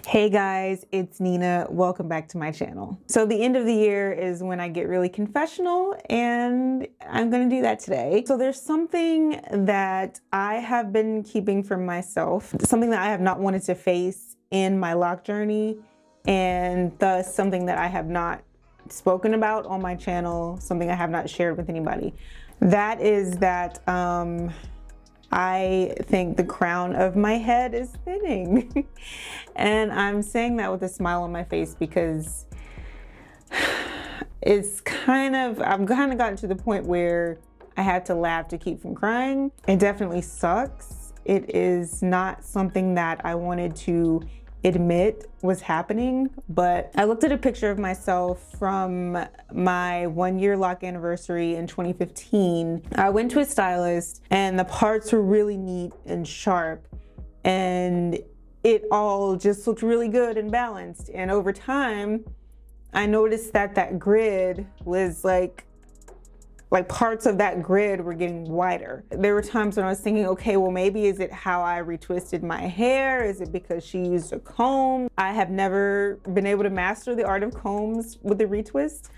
Hey guys, it's Nina. Welcome back to my channel. So the end of the year is when I get really confessional, and I'm gonna do that today. So there's something that I have been keeping from myself, something that I have not wanted to face in my lock journey, and thus something that I have not spoken about on my channel, something I have not shared with anybody. That is that I think the crown of my head is thinning. And I'm saying that with a smile on my face because I've kind of gotten to the point where I have to laugh to keep from crying. It definitely sucks. It is not something that I wanted to admit was happening, but I looked at a picture of myself from my 1-year lock anniversary in 2015. I went to a stylist and the parts were really neat and sharp, and it all just looked really good and balanced. And over time, I noticed that that grid was like parts of that grid were getting wider. There were times when I was thinking, okay, well, maybe is it how I retwisted my hair? Is it because she used a comb? I have never been able to master the art of combs with a retwist,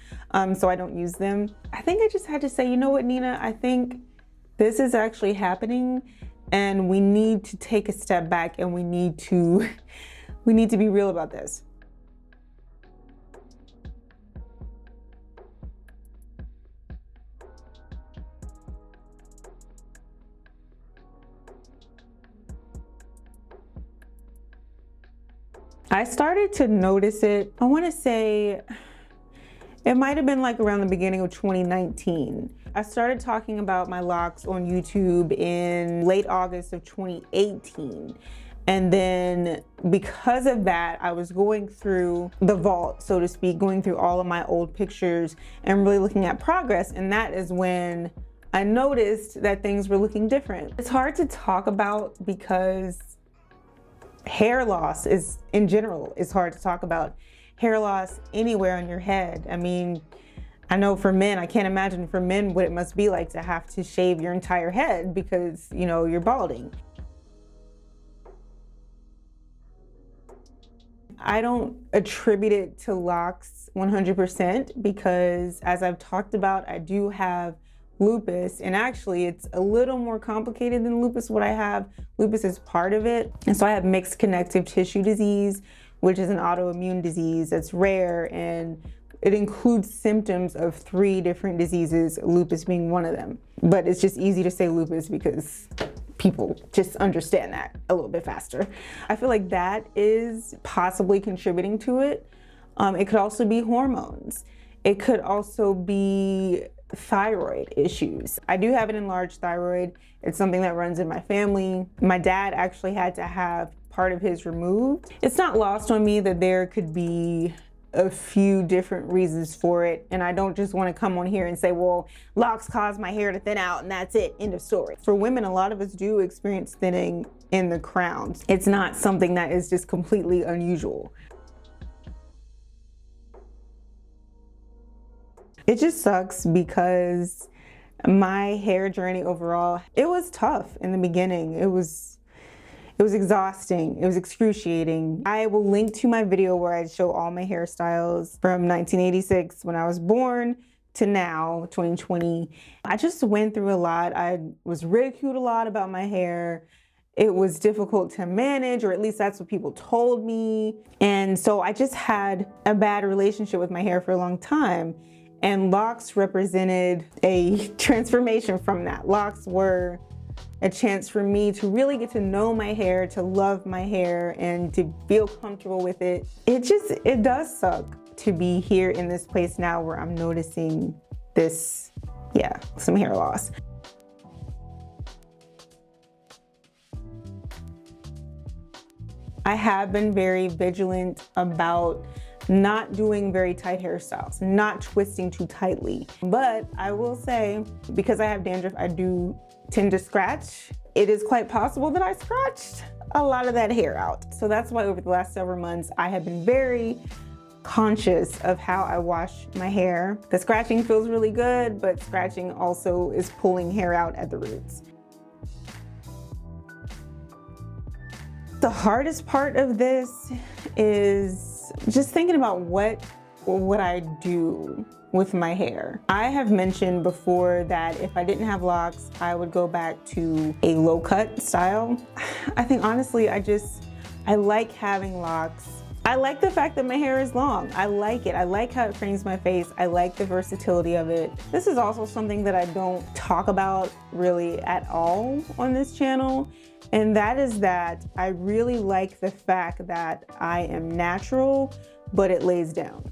so I don't use them. I think I just had to say, you know what, Nina, I think this is actually happening and we need to take a step back and we need to be real about this. I started to notice it, I want to say it might have been like around the beginning of 2019. I started talking about my locks on YouTube in late August of 2018. And then because of that, I was going through the vault, so to speak, going through all of my old pictures and really looking at progress. And that is when I noticed that things were looking different. It's hard to talk about because hair loss in general is hard to talk about. Hair loss anywhere on your head. I mean, I know for men, I can't imagine for men what it must be like to have to shave your entire head because, you know, you're balding. I don't attribute it to locks 100% because, as I've talked about, I do have lupus, and actually it's a little more complicated than lupus. What I have, lupus is part of it, and so I have mixed connective tissue disease, which is an autoimmune disease that's rare, and it includes symptoms of 3 different diseases, lupus being one of them. But it's just easy to say lupus because people just understand that a little bit faster. I feel like that is possibly contributing to it. It could also be hormones. It could also be thyroid issues. I do have an enlarged thyroid. It's something that runs in my family. My dad actually had to have part of his removed. It's not lost on me that there could be a few different reasons for it, and I don't just want to come on here and say, well, locks cause my hair to thin out and that's it, end of story. For women, a lot of us do experience thinning in the crowns. It's not something that is just completely unusual. It just sucks because my hair journey overall, it was tough in the beginning. It was exhausting. It was excruciating. I will link to my video where I show all my hairstyles from 1986 when I was born to now, 2020. I just went through a lot. I was ridiculed a lot about my hair. It was difficult to manage, or at least that's what people told me. And so I just had a bad relationship with my hair for a long time. And locks represented a transformation from that. Locks were a chance for me to really get to know my hair, to love my hair, and to feel comfortable with it. It does suck to be here in this place now where I'm noticing this, some hair loss. I have been very vigilant about not doing very tight hairstyles, not twisting too tightly. But I will say, because I have dandruff, I do tend to scratch. It is quite possible that I scratched a lot of that hair out. So that's why over the last several months, I have been very conscious of how I wash my hair. The scratching feels really good, but scratching also is pulling hair out at the roots. the hardest part of this is just thinking about what would I do with my hair. I have mentioned before that if I didn't have locks, I would go back to a low cut style. I think honestly, I like having locks. I like the fact that my hair is long. I like it. I like how it frames my face. I like the versatility of it. This is also something that I don't talk about really at all on this channel. And that is that I really like the fact that I am natural, but it lays down.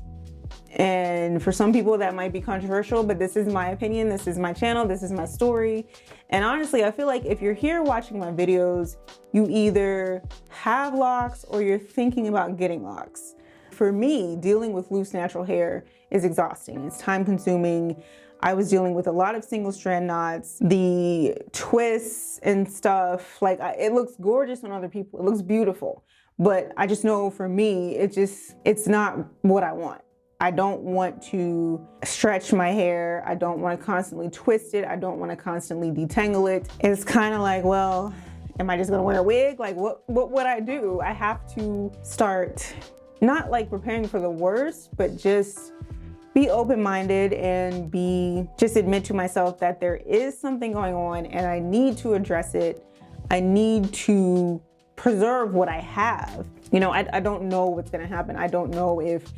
And for some people that might be controversial, but this is my opinion, this is my channel, this is my story. And honestly, I feel like if you're here watching my videos, you either have locks or you're thinking about getting locks. For me, dealing with loose natural hair is exhausting. It's time consuming. I was dealing with a lot of single strand knots, the twists and stuff. Like it looks gorgeous on other people. It looks beautiful, but I just know for me, it's not what I want. I don't want to stretch my hair. I don't want to constantly twist it. I don't want to constantly detangle it. It's kind of like, well, am I just gonna wear a wig? Like what would I do? I have to start not like preparing for the worst, but just be open-minded and just admit to myself that there is something going on and I need to address it. I need to preserve what I have. You know, I don't know what's gonna happen. I don't know if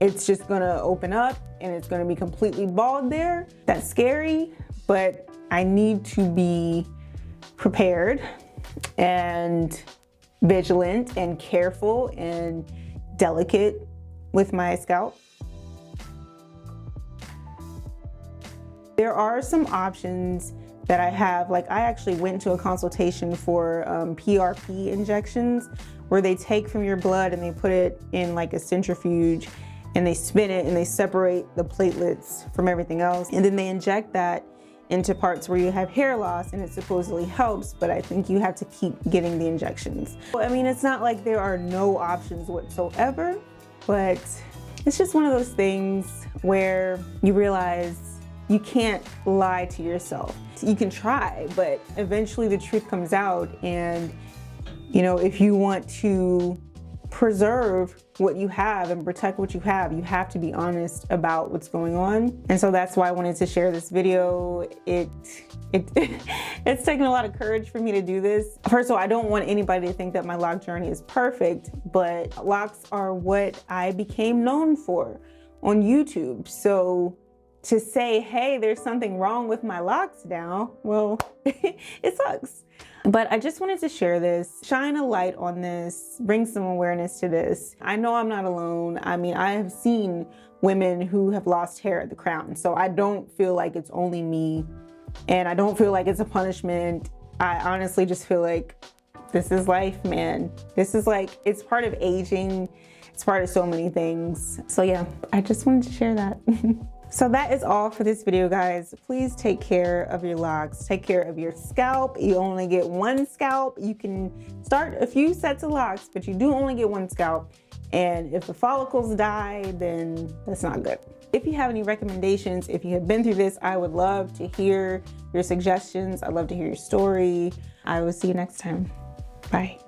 it's just gonna open up and it's gonna be completely bald there. That's scary, but I need to be prepared and vigilant and careful and delicate with my scalp. There are some options that I have. Like I actually went to a consultation for PRP injections where they take from your blood and they put it in like a centrifuge and they spin it and they separate the platelets from everything else. And then they inject that into parts where you have hair loss and it supposedly helps, but I think you have to keep getting the injections. I mean, it's not like there are no options whatsoever, but it's just one of those things where you realize you can't lie to yourself. You can try, but eventually the truth comes out. And, you know, if you want to preserve what you have and protect what you have to be honest about what's going on. And so that's why I wanted to share this video. It's taken a lot of courage for me to do this. First of all, I don't want anybody to think that my lock journey is perfect, but locks are what I became known for on YouTube. So to say, hey, there's something wrong with my locks now, well, it sucks. But I just wanted to share this, shine a light on this, bring some awareness to this. I know I'm not alone. I mean, I have seen women who have lost hair at the crown. So I don't feel like it's only me, and I don't feel like it's a punishment. I honestly just feel like this is life, man. This is like, it's part of aging. It's part of so many things. So yeah, I just wanted to share that. So that is all for this video, guys. Please take care of your locks. Take care of your scalp. You only get one scalp. You can start a few sets of locks, but you do only get one scalp. And if the follicles die, then that's not good. If you have any recommendations, if you have been through this, I would love to hear your suggestions. I'd love to hear your story. I will see you next time. Bye.